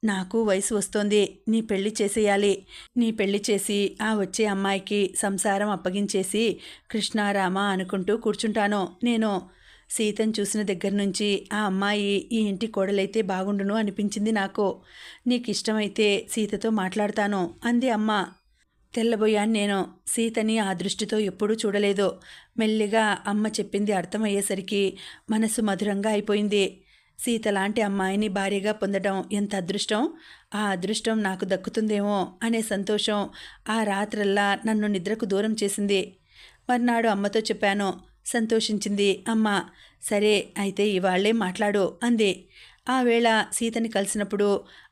Speaker 1: నాకు వయసు వస్తోంది, నీ పెళ్లి చేసేయాలి. నీ పెళ్లి చేసి ఆ వచ్చే అమ్మాయికి సంసారం అప్పగించేసి కృష్ణారామ అనుకుంటూ కూర్చుంటాను నేను. సీతను చూసిన దగ్గర నుంచి ఆ అమ్మాయి ఈ ఇంటి కోడలైతే బాగుండును అనిపించింది నాకు. నీకు ఇష్టమైతే సీతతో మాట్లాడతాను అంది అమ్మ. తెల్లబోయాను నేను. సీతని ఆ దృష్టితో ఎప్పుడూ చూడలేదు. మెల్లిగా అమ్మ చెప్పింది అర్థమయ్యేసరికి మనసు మధురంగా అయిపోయింది. సీత లాంటి అమ్మాయిని భార్యగా పొందడం ఎంత అదృష్టం! ఆ అదృష్టం నాకు దక్కుతుందేమో అనే సంతోషం ఆ రాత్రల్లా నన్ను నిద్రకు దూరం చేసింది. మర్నాడు అమ్మతో చెప్పాను. సంతోషించింది అమ్మ. సరే అయితే ఇవాళ్లే మాట్లాడు అంది. ఆ వేళ సీతని కలిసినప్పుడు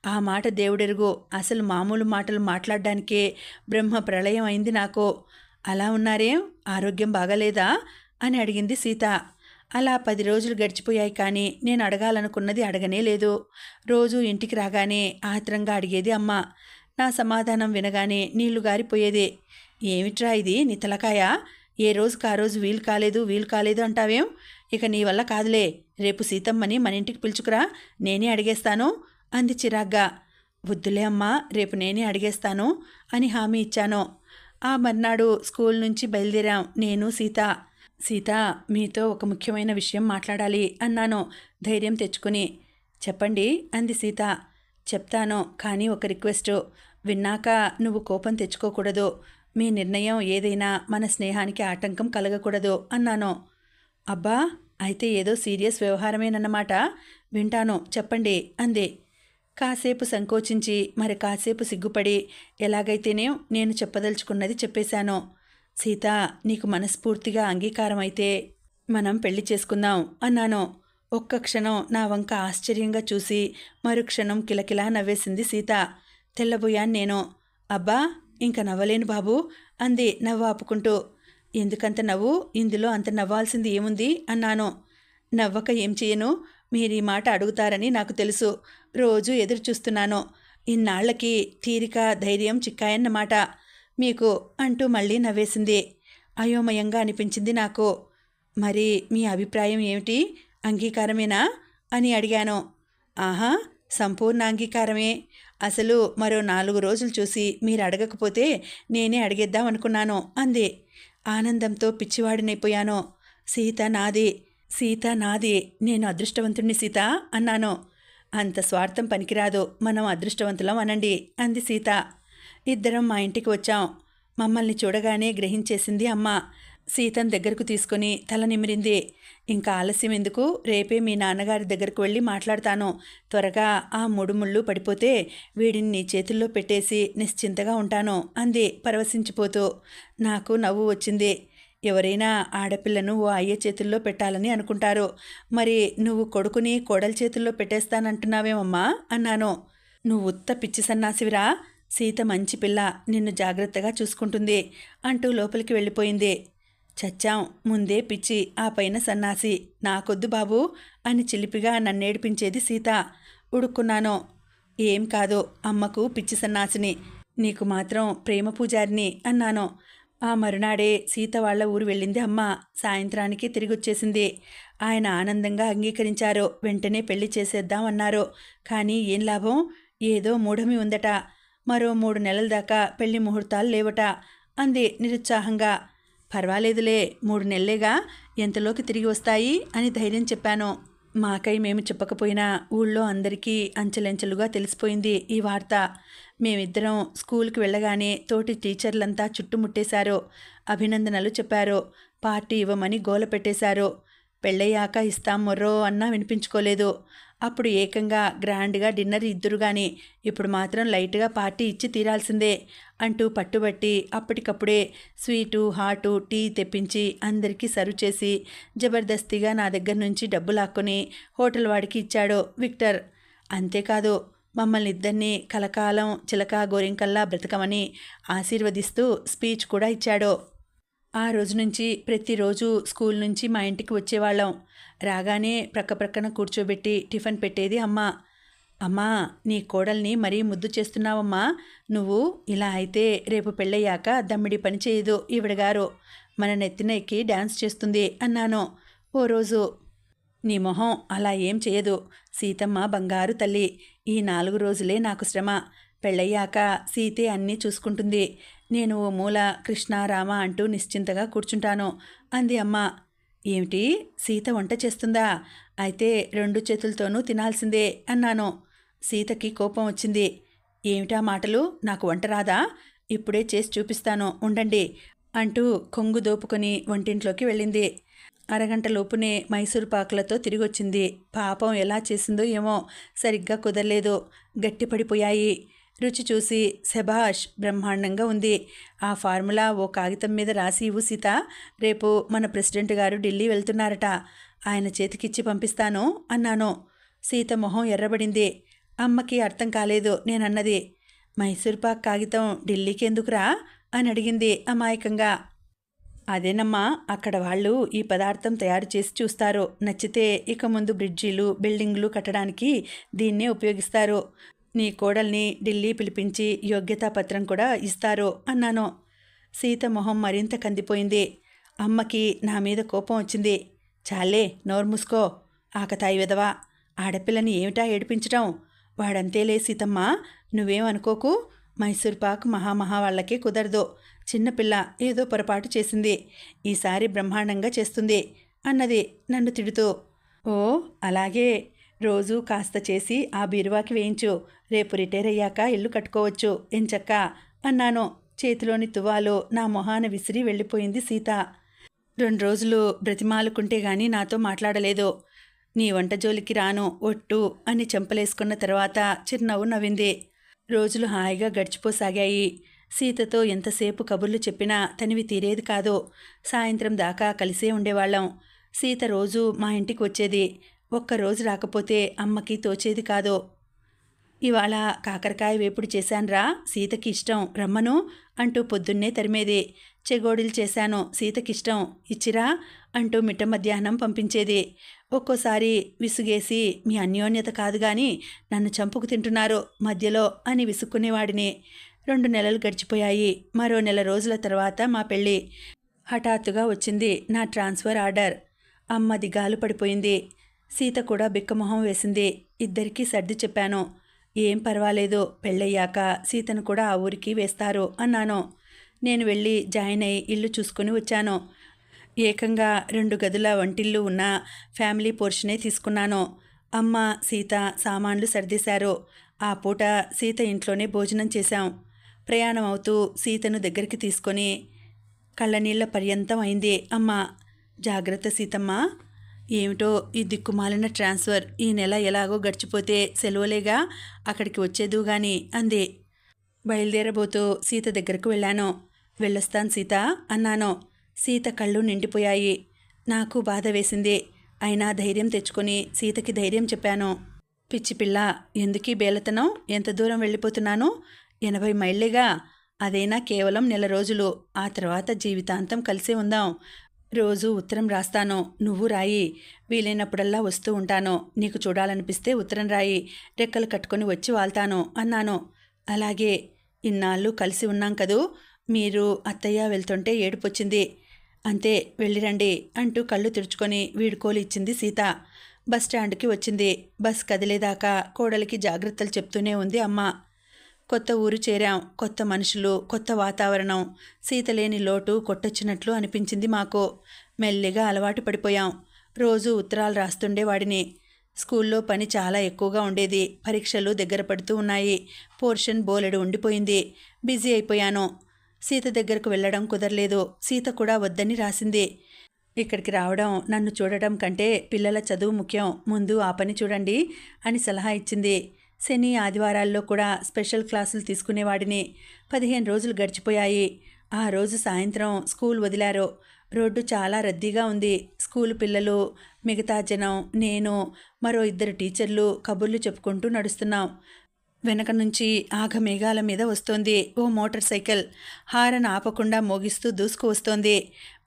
Speaker 1: ఆ మాట దేవుడెరుగు, అసలు మామూలు మాటలు మాట్లాడడానికే బ్రహ్మ ప్రళయం అయింది నాకు. అలా ఉన్నారేం, ఆరోగ్యం బాగాలేదా అని అడిగింది సీత. అలా 10 రోజులు గడిచిపోయాయి. కానీ నేను అడగాలనుకున్నది అడగనే లేదు. రోజు ఇంటికి రాగానే ఆత్రంగా అడిగేది అమ్మ. నా సమాధానం వినగానే నీళ్లు గారిపోయేది. ఏమిట్రా ఇది నీ తలకాయ, ఏ రోజుకు ఆ రోజు వీలు కాలేదు అంటావేం? ఇక నీ వల్ల కాదులే, రేపు సీతమ్మని మన ఇంటికి పిలుచుకురా, నేనే అడిగేస్తాను అంది చిరాగ్గా. వద్దులే అమ్మా, రేపు నేనే అడిగేస్తాను అని హామీ ఇచ్చాను. ఆ మర్నాడు స్కూల్ నుంచి బయలుదేరాం నేను, సీత. సీత, మీతో ఒక ముఖ్యమైన విషయం మాట్లాడాలి అన్నాను ధైర్యం తెచ్చుకుని. చెప్పండి అంది సీత. చెప్తాను, కానీ ఒక రిక్వెస్టు. విన్నాక నువ్వు కోపం తెచ్చుకోకూడదు. మీ నిర్ణయం ఏదైనా మన స్నేహానికి ఆటంకం కలగకూడదు అన్నాను. అబ్బా, అయితే ఏదో సీరియస్ వ్యవహారమేనన్నమాట. వింటాను, చెప్పండి అంది. కాసేపు సంకోచించి మరి కాసేపు సిగ్గుపడి ఎలాగైతేనే నేను చెప్పదలుచుకున్నది చెప్పేశాను. సీత, నీకు మనస్ఫూర్తిగా అంగీకారం అయితే మనం పెళ్లి చేసుకుందాం అన్నాను. ఒక్క క్షణం నా వంక ఆశ్చర్యంగా చూసి మరుక్షణం కిలకిలా నవ్వేసింది సీత. తెల్లబోయాను నేను. అబ్బా, ఇంక నవ్వలేను బాబు అంది నవ్వు ఆపుకుంటూ. ఎందుకంత నవ్వు? ఇందులో అంత నవ్వాల్సింది ఏముంది అన్నాను. నవ్వక ఏం చేయను? మీరు ఈ మాట అడుగుతారని నాకు తెలుసు. రోజు ఎదురు చూస్తున్నాను. ఇన్నాళ్లకి తీరిక ధైర్యం చిక్కాయన్నమాట మీకు అంటూ మళ్ళీ నవ్వేసింది. అయోమయంగా అనిపించింది నాకు. మరి మీ అభిప్రాయం ఏమిటి? అంగీకారమేనా అని అడిగాను. ఆహా, సంపూర్ణ అంగీకారమే. అసలు మరో 4 రోజులు చూసి మీరు అడగకపోతే నేనే అడిగేద్దాం అనుకున్నాను అంది. ఆనందంతో పిచ్చివాడినైపోయాను. సీత నాది, సీత నాది. నేను అదృష్టవంతుణ్ణి సీత అన్నాను. అంత స్వార్థం పనికిరాదు, మనం అదృష్టవంతులం అనండి అంది సీత. ఇద్దరం మా ఇంటికి వచ్చాం. మమ్మల్ని చూడగానే గ్రహించేసింది అమ్మ. సీతను దగ్గరకు తీసుకుని తల నిమిరింది. ఇంకా ఆలస్యం ఎందుకు? రేపే మీ నాన్నగారి దగ్గరకు వెళ్ళి మాట్లాడతాను. త్వరగా ఆ 3 ముళ్ళు పడిపోతే వీడిని నీ చేతుల్లో పెట్టేసి నిశ్చింతగా ఉంటాను అంది పరవశించిపోతూ. నాకు నవ్వు వచ్చింది. ఎవరైనా ఆడపిల్లను ఓ అయ్య చేతుల్లో పెట్టాలని అనుకుంటారు. మరి నువ్వు కొడుకుని కోడలి చేతుల్లో పెట్టేస్తానంటున్నావేమమ్మా అన్నాను. నువ్వు ఉత్త పిచ్చి సన్నాసివిరా. సీత మంచి పిల్ల, నిన్ను జాగ్రత్తగా చూసుకుంటుంది అంటూ లోపలికి వెళ్ళిపోయింది. చచ్చాం, ముందే పిచ్చి, ఆ పైన సన్నాసి. నాకొద్దు బాబూ అని చిలిపిగా నన్నేడిపించేది సీత. ఉడుక్కున్నాను. ఏం కాదు, అమ్మకు పిచ్చి సన్నాసిని, నీకు మాత్రం ప్రేమ పూజారిని అన్నాను. ఆ మరునాడే సీత వాళ్ళ ఊరు వెళ్ళింది అమ్మ. సాయంత్రానికి తిరిగొచ్చేసింది. ఆయన ఆనందంగా అంగీకరించారు. వెంటనే పెళ్లి చేసేద్దామన్నారు. కానీ ఏం లాభం? ఏదో మూఢమి ఉందట. మరో 3 నెలల దాకా పెళ్లి ముహూర్తాలు లేవట అంది నిరుత్సాహంగా. పర్వాలేదులే, 3 నెలలేగా, ఎంతలోకి తిరిగి వస్తాయి అని ధైర్యం చెప్పాను. మాకై మేము చెప్పకపోయినా ఊళ్ళో అందరికీ అంచెలంచెలుగా తెలిసిపోయింది ఈ వార్త. మేమిద్దరం స్కూల్కి వెళ్ళగానే తోటి టీచర్లంతా చుట్టుముట్టేశారు. అభినందనలు చెప్పారు. పార్టీ ఇవ్వమని గోల పెట్టేశారు. పెళ్ళయ్యాక ఇస్తాం మొర్రో అన్నా వినిపించుకోలేదు. అప్పుడు ఏకంగా గ్రాండ్గా డిన్నర్ ఇద్దురు గాని, ఇప్పుడు మాత్రం లైట్గా పార్టీ ఇచ్చి తీరాల్సిందే అంటూ పట్టుబట్టి అప్పటికప్పుడే స్వీటు హాటు టీ తెప్పించి అందరికీ సర్వ్ చేసి జబర్దస్తిగా నా దగ్గర నుంచి డబ్బు లాక్కొని హోటల్ వాడికి ఇచ్చాడు విక్టర్. అంతేకాదు, మమ్మల్ని ఇద్దరినీ కలకాలం చిలకా గోరింకల్లా బ్రతకమని ఆశీర్వదిస్తూ స్పీచ్ కూడా ఇచ్చాడు. ఆ రోజు నుంచి ప్రతిరోజు స్కూల్ నుంచి మా ఇంటికి వచ్చేవాళ్ళం. రాగానే ప్రక్కన కూర్చోబెట్టి టిఫిన్ పెట్టేది అమ్మ. అమ్మా, నీ కోడల్ని మరీ ముద్దు చేస్తున్నావమ్మా. నువ్వు ఇలా అయితే రేపు పెళ్ళయ్యాక దమ్మిడి పని చేయదు ఈవిడగారు. మన నెత్తిన ఎక్కి డ్యాన్స్ చేస్తుంది అన్నాను ఓ రోజు. నీ మొహం అలా ఏం చేయదు. సీతమ్మ బంగారు తల్లి. ఈ 4 రోజులే నాకు శ్రమ. పెళ్ళయ్యాక సీతే అన్నీ చూసుకుంటుంది. నేను ఓ మూల కృష్ణ రామ అంటూ నిశ్చింతగా కూర్చుంటాను అంది అమ్మ. ఏమిటి, సీత వంట చేస్తుందా? అయితే 2 చేతులతోనూ తినాల్సిందే అన్నాను. సీతకి కోపం వచ్చింది. ఏమిటా మాటలు? నాకు వంట రాదా? ఇప్పుడే చేసి చూపిస్తాను, ఉండండి అంటూ కొంగు దోపుకొని వంటింట్లోకి వెళ్ళింది. అరగంటలోపునే మైసూరు పాకులతో తిరిగొచ్చింది. పాపం ఎలా చేసిందో ఏమో, సరిగ్గా కుదరలేదు, గట్టిపడిపోయాయి. రుచి చూసి శభాష్, బ్రహ్మాండంగా ఉంది. ఆ ఫార్ములా ఓ కాగితం మీద రాసి ఇవ్వు సీత. రేపు మన ప్రెసిడెంట్ గారు ఢిల్లీ వెళ్తున్నారట. ఆయన చేతికిచ్చి పంపిస్తాను అన్నాను. సీత మొహం ఎర్రబడింది. అమ్మకి అర్థం కాలేదు నేనన్నది. మైసూర్పాక్ కాగితం ఢిల్లీకి ఎందుకురా అని అడిగింది అమాయకంగా. అదేనమ్మా, అక్కడ వాళ్ళు ఈ పదార్థం తయారు చేసి చూస్తారు. నచ్చితే ఇక ముందు బ్రిడ్జీలు బిల్డింగ్లు కట్టడానికి దీన్నే ఉపయోగిస్తారు. నీ కోడల్ని ఢిల్లీ పిలిపించి యోగ్యతా పత్రం కూడా ఇస్తారు అన్నాను. సీత మొహం మరింత కందిపోయింది. అమ్మకి నా మీద కోపం వచ్చింది. చాలే, నోరు మూసుకో, ఆకతాయి విధవా. ఆడపిల్లని ఏమిటా ఏడిపించటం? వాడంతేలే సీతమ్మ, నువ్వేమనుకోకు. మైసూర్ పాక్ మహామహా వాళ్ళకే కుదరదు. చిన్నపిల్ల ఏదో పొరపాటు చేసింది, ఈసారి బ్రహ్మాండంగా చేస్తుంది అన్నది నన్ను తిడుతూ. ఓ అలాగే, రోజూ కాస్త చేసి ఆ బీరువాకి వేయించు. రేపు రిటైర్ అయ్యాక ఇల్లు కట్టుకోవచ్చు ఎంచక్క అన్నాను. చేతిలోని తువాలు నా మొహాన విసిరి వెళ్ళిపోయింది సీత. 2 రోజులు బ్రతిమాలుకుంటే గాని నాతో మాట్లాడలేదు. నీ వంట జోలికి రాను ఒట్టు అని చెంపలేసుకున్న తర్వాత చిరునవ్వు నవ్వింది. రోజులు హాయిగా గడిచిపోసాగాయి. సీతతో ఎంతసేపు కబుర్లు చెప్పినా తనివి తీరేది కాదు. సాయంత్రం దాకా కలిసే ఉండేవాళ్ళం. సీత రోజు మా ఇంటికి వచ్చేది. ఒక్కరోజు రాకపోతే అమ్మకి తోచేది కాదు. ఇవాళ కాకరకాయ వేపుడు చేశాన్రా, సీతకి ఇష్టం, రమ్మను అంటూ పొద్దున్నే తరిమేది. చెగోడీలు చేశాను, సీతకిష్టం, ఇచ్చిరా అంటూ మిట్ట మధ్యాహ్నం పంపించేది. ఒక్కోసారి విసుగేసి మీ అన్యోన్యత కాదు గాని నన్ను చంపుకు తింటున్నారు మధ్యలో అని విసుక్కునేవాడిని. 2 నెలలు గడిచిపోయాయి. మరో నెల రోజుల తర్వాత మా పెళ్ళి. హఠాత్తుగా వచ్చింది నా ట్రాన్స్ఫర్ ఆర్డర్. అమ్మ దిగాలు పడిపోయింది. సీత కూడా బిక్కమొహం వేసింది. ఇద్దరికీ సర్ది చెప్పాను. ఏం పర్వాలేదు, పెళ్ళయ్యాక సీతను కూడా ఆ ఊరికి వేస్తారు అన్నాను. నేను వెళ్ళి జాయిన్ అయి ఇల్లు చూసుకుని వచ్చాను. ఏకంగా 2 గదుల వంటిల్లు ఉన్న ఫ్యామిలీ పోర్షనే తీసుకున్నాను. అమ్మ సీత సామాన్లు సర్దేశారు. ఆ పూట సీత ఇంట్లోనే భోజనం చేశాం. ప్రయాణం అవుతూ సీతను దగ్గరికి తీసుకొని కళ్ళనీళ్ల పర్యంతం అయింది అమ్మ. జాగ్రత్త సీతమ్మ. ఏమిటో ఈ దిక్కుమాలిన ట్రాన్స్ఫర్, ఈ నెల ఎలాగో గడిచిపోతే సెలవులేగా, అక్కడికి వచ్చేదు గాని అంది. బయలుదేరబోతూ సీత దగ్గరకు వెళ్ళాను. వెళ్ళొస్తాను సీత అన్నాను. సీత కళ్ళు నిండిపోయాయి. నాకు బాధ వేసింది. అయినా ధైర్యం తెచ్చుకొని సీతకి ధైర్యం చెప్పాను. పిచ్చిపిల్ల, ఎందుకీ బేలతనం? ఎంత దూరం వెళ్ళిపోతున్నాను? 80 మైళ్ళేగా. అదైనా కేవలం నెల రోజులు. ఆ తర్వాత జీవితాంతం కలిసే ఉందాం. రోజు ఉత్తరం రాస్తాను, నువ్వు రాయి. వీలైనప్పుడల్లా వస్తూ ఉంటాను. నీకు చూడాలనిపిస్తే ఉత్తరం రాయి. రెక్కలు కట్టుకొని వచ్చి వాళ్తాను అన్నాను. అలాగే. ఇన్నాళ్ళు కలిసి ఉన్నాం కదూ. మీరు అత్తయ్య వెళ్తుంటే ఏడుపొచ్చింది. అంతే, వెళ్ళిరండి అంటూ కళ్ళు తుడుచుకొని వీడుకోలు ఇచ్చింది సీత. బస్టాండ్కి వచ్చింది. బస్ కదిలేదాకా కోడలికి జాగ్రత్తలు చెప్తూనే ఉంది అమ్మ. కొత్త ఊరు చేరాం. కొత్త మనుషులు, కొత్త వాతావరణం. సీత లేని లోటు కొట్టొచ్చినట్లు అనిపించింది మాకు. మెల్లిగా అలవాటు పడిపోయాం. రోజు ఉత్తరాలు రాస్తుండేవాడిని. స్కూల్లో పని చాలా ఎక్కువగా ఉండేది. పరీక్షలు దగ్గర పడుతూ ఉన్నాయి. పోర్షన్ బోలెడు ఉండిపోయింది. బిజీ అయిపోయాను. సీత దగ్గరకు వెళ్ళడం కుదరలేదు. సీత కూడా వద్దని రాసింది. ఇక్కడికి రావడం, నన్ను చూడడం కంటే పిల్లల చదువు ముఖ్యం, ముందు ఆ పని చూడండి అని సలహా ఇచ్చింది. శని ఆదివారాల్లో కూడా స్పెషల్ క్లాసులు తీసుకునేవాడిని. 15 రోజులు గడిచిపోయాయి. ఆ రోజు సాయంత్రం స్కూల్ వదిలారు. రోడ్డు చాలా రద్దీగా ఉంది. స్కూలు పిల్లలు, మిగతా జనం, నేను, మరో 2 టీచర్లు కబుర్లు చెప్పుకుంటూ నడుస్తున్నాం. వెనక నుంచి ఆఘమేఘాల మీద వస్తోంది ఓ మోటార్ సైకిల్. హారన్ ఆపకుండా మోగిస్తూ దూసుకు వస్తోంది.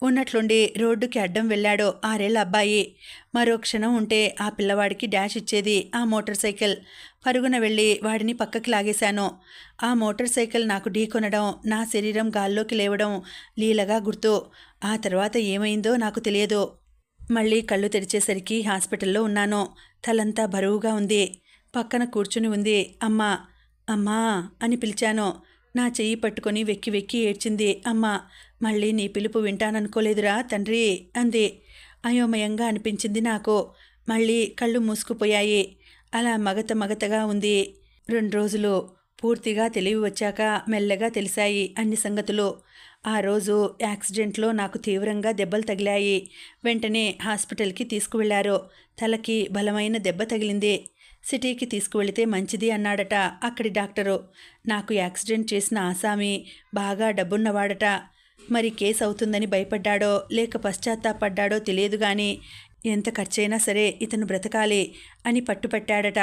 Speaker 1: ఉన్నట్లుండి రోడ్డుకి అడ్డం వెళ్ళాడు 6 ఏళ్ల అబ్బాయి. మరో క్షణం ఉంటే ఆ పిల్లవాడికి డాష్ ఇచ్చేది ఆ మోటార్ సైకిల్. పరుగున వెళ్ళి వాడిని పక్కకి లాగేశాను. ఆ మోటార్ సైకిల్ నాకు ఢీకొనడం, నా శరీరం గాల్లోకి లేవడం లీలగా గుర్తు. ఆ తర్వాత ఏమైందో నాకు తెలియదు. మళ్ళీ కళ్ళు తెరిచేసరికి హాస్పిటల్లో ఉన్నాను. తలంతా బరువుగా ఉంది. పక్కన కూర్చుని ఉంది అమ్మ. అమ్మా అని పిలిచాను. నా చెయ్యి పట్టుకొని వెక్కి వెక్కి ఏడ్చింది అమ్మ. మళ్ళీ నీ పిలుపు వింటాననుకోలేదురా తండ్రి అంది. అయోమయంగా అనిపించింది నాకు. మళ్ళీ కళ్ళు మూసుకుపోయాయి. అలా మగతగా ఉంది 2 రోజులు. పూర్తిగా తెలివి వచ్చాక మెల్లగా తెలిసాయి అన్ని సంగతులు. ఆ రోజు యాక్సిడెంట్లో నాకు తీవ్రంగా దెబ్బలు తగిలాయి. వెంటనే హాస్పిటల్కి తీసుకువెళ్లారు. తలకి బలమైన దెబ్బ తగిలింది. సిటీకి తీసుకువెళితే మంచిది అన్నాడట అక్కడి డాక్టరు. నాకు యాక్సిడెంట్ చేసిన ఆసామి బాగా డబ్బున్నవాడట. మరి కేసు అవుతుందని భయపడ్డాడో లేక పశ్చాత్తాపడ్డాడో తెలియదు గాని ఎంత ఖర్చైనా సరే ఇతను బ్రతకాలి అని పట్టుపట్టాడట.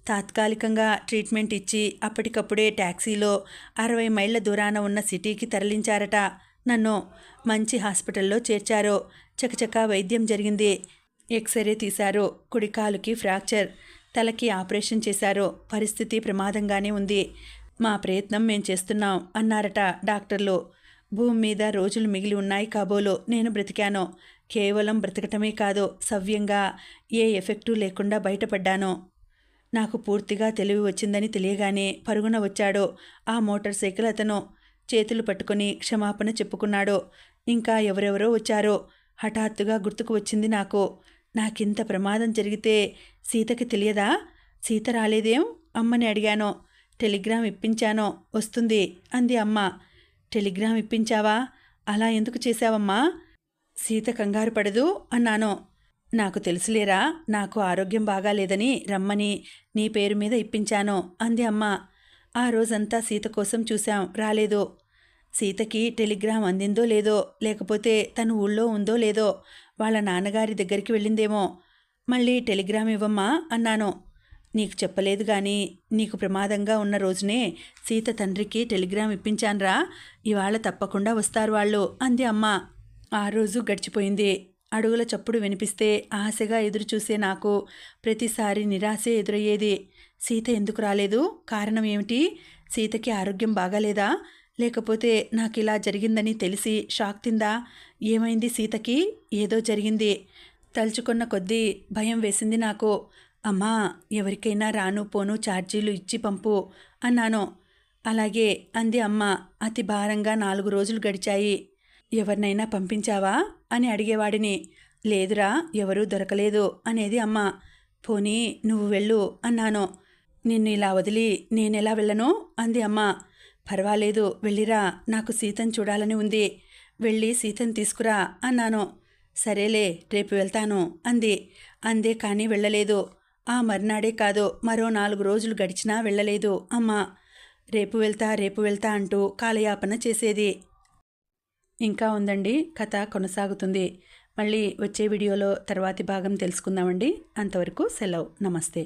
Speaker 1: తాత్కాలికంగా ట్రీట్మెంట్ ఇచ్చి అప్పటికప్పుడే ట్యాక్సీలో 60 మైళ్ళ దూరాన ఉన్న సిటీకి తరలించారట. నన్ను మంచి హాస్పిటల్లో చేర్చారు. చకచకా వైద్యం జరిగింది. ఎక్స్రే తీశారు. కుడికాలుకి ఫ్రాక్చర్. తలకి ఆపరేషన్ చేశారు. పరిస్థితి ప్రమాదంగానే ఉంది. మా ప్రయత్నం మేం చేస్తున్నాం అన్నారట డాక్టర్లు. భూమి మీద రోజులు మిగిలి ఉన్నాయి కాబోలు. నేను బ్రతికాను. కేవలం బ్రతకటమే కాదు, సవ్యంగా ఏ ఎఫెక్టు లేకుండా బయటపడ్డాను. నాకు పూర్తిగా తెలివి వచ్చిందని తెలియగానే పరుగున వచ్చాడు ఆ మోటార్ సైకిల్ అతను. చేతులు పట్టుకొని క్షమాపణ చెప్పుకున్నాడు. ఇంకా ఎవరెవరో వచ్చారో. హఠాత్తుగా గుర్తుకు వచ్చింది నాకు. నాకింత ప్రమాదం జరిగితే సీతకి తెలియదా? సీత రాలేదేం అమ్మని అడిగాను. టెలిగ్రామ్ ఇప్పించానో, వస్తుంది అంది అమ్మ. టెలిగ్రామ్ ఇప్పించావా? అలా ఎందుకు చేశావమ్మా? సీత కంగారు పడదు అన్నాను. నాకు తెలుసులేరా, నాకు ఆరోగ్యం బాగాలేదని రమ్మని నీ పేరు మీద ఇప్పించాను అంది అమ్మ. ఆ రోజంతా సీత కోసం చూశాం, రాలేదు. సీతకి టెలిగ్రామ్ అందిందో లేదో, లేకపోతే తను ఊళ్ళో ఉందో లేదో, వాళ్ళ నాన్నగారి దగ్గరికి వెళ్ళిందేమో. మళ్ళీ టెలిగ్రామ్ ఇవ్వమ్మా అన్నాను. నీకు చెప్పలేదు గాని నీకు ప్రమాదంగా ఉన్న రోజునే సీత తండ్రికి టెలిగ్రామ్ ఇప్పించాన్రా, ఇవాళ తప్పకుండా వస్తారు వాళ్ళు అంది అమ్మ. ఆ రోజు గడిచిపోయింది. అడుగుల చప్పుడు వినిపిస్తే ఆశగా ఎదురుచూసే నాకు ప్రతిసారి నిరాశే ఎదురయ్యేది. సీత ఎందుకు రాలేదు? కారణం ఏమిటి? సీతకి ఆరోగ్యం బాగాలేదా? లేకపోతే నాకు ఇలా జరిగిందని తెలిసి షాక్ తిందా? ఏమైంది సీతకి? ఏదో జరిగింది. తలుచుకున్న కొద్దీ భయం వేసింది నాకు. అమ్మా, ఎవరికైనా రాను పోను ఛార్జీలు ఇచ్చి పంపు అన్నాను. అలాగే అంది అమ్మ. అతి భారంగా 4 రోజులు గడిచాయి. ఎవరినైనా పంపించావా అని అడిగేవాడిని. లేదురా, ఎవరూ దొరకలేదు అనేది అమ్మ. పోనీ నువ్వు వెళ్ళు అన్నాను. నిన్ను ఇలా వదిలి నేనెలా వెళ్ళను అంది అమ్మ. పర్వాలేదు, వెళ్ళిరా, నాకు సీతను చూడాలని ఉంది. వెళ్ళి సీతను తీసుకురా అన్నాను. సరేలే, రేపు వెళ్తాను అంది. అందే కానీ వెళ్ళలేదు. ఆ మర్నాడే కాదు, మరో 4 రోజులు గడిచినా వెళ్ళలేదు అమ్మ. రేపు వెళ్తా అంటూ కాలయాపన చేసేది. ఇంకా ఉందండి, కథ కొనసాగుతుంది. మళ్ళీ వచ్చే వీడియోలో తర్వాతి భాగం తెలుసుకుందామండి. అంతవరకు సెలవు. నమస్తే.